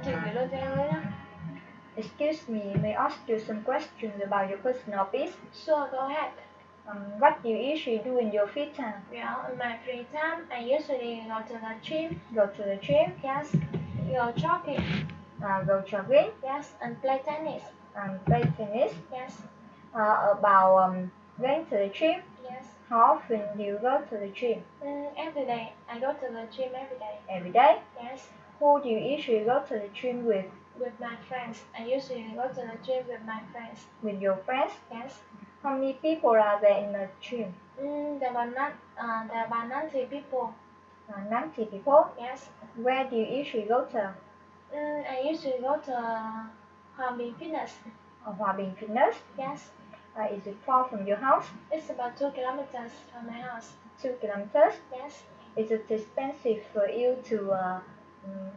trình gửi luôn cho em nữa nhé. Excuse me, may I ask you some questions about your personal hobbies? Sure, go ahead. What do you usually do in your free time? Well, in my free time, I usually go to the gym. Go to the gym? Yes. Go jogging. Go jogging? Yes, and play tennis. Play tennis? Yes. About going to the gym? Yes. How often do you go to the gym? Every day. I go to the gym every day. Every day? Yes. Who do you usually go to the gym with? With my friends. I usually go to the gym with my friends. With your friends? Yes. How many people are there in the gym? There are about 90 people. 90 people? Yes. Where do you usually go to? I usually go to Hòa Bình Fitness. Hòa Bình Fitness? Yes. Is it far from your house? It's about 2 kilometers from my house. 2 kilometers? Yes. Is it expensive for you to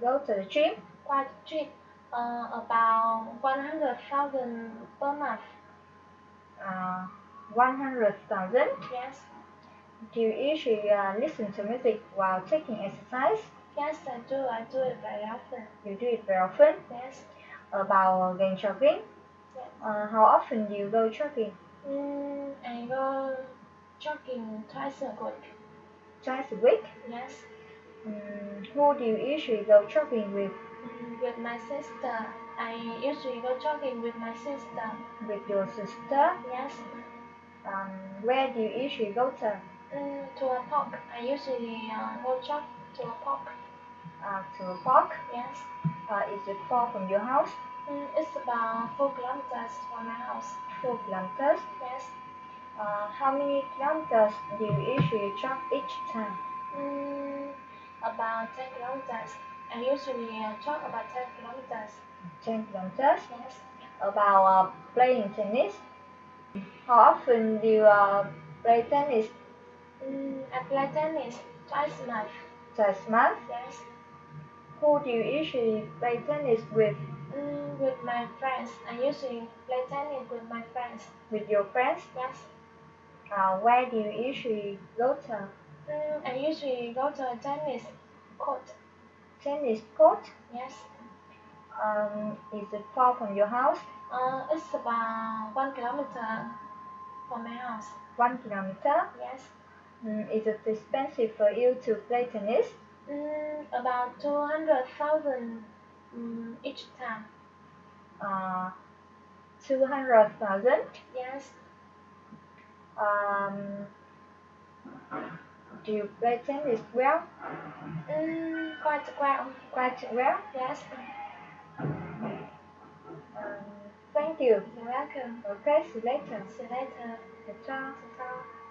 go to the gym? Quite cheap. About 100,000 per month. 100,000? Yes. Do you usually listen to music while taking exercise? Yes, I do. I do it very often. You do it very often? Yes. About going jogging? Yes. How often do you go jogging? I go jogging twice a week. Twice a week? Yes. Who do you usually go jogging with? With my sister. I usually go jogging with my sister. With your sister? Yes. Where do you usually go to? To a park. I usually go jog to a park. To a park? Yes. Is it far from your house? It's about 4 kilometers from my house. 4 kilometers? Yes. How many kilometers do you usually jog each time? About 10 kilometers. I usually jog about 10 kilometers. 10 kilometers? Yes. About playing tennis? How often do you play tennis? I play tennis twice a month. Twice a month? Yes. Who do you usually play tennis with? With my friends. I usually play tennis with my friends. With your friends? Yes. Where do you usually go to? I usually go to a tennis court. Tennis court? Yes. Is it far from your house? It's about 1 kilometer from my house. 1 kilometer? Yes. Is it expensive for you to play tennis? About 200,000 each time. 200,000? Yes. Do you play tennis well? Quite well. Quite well? Yes. Thank you. You're welcome. Okay, see you later. See you later. Ciao. Ciao.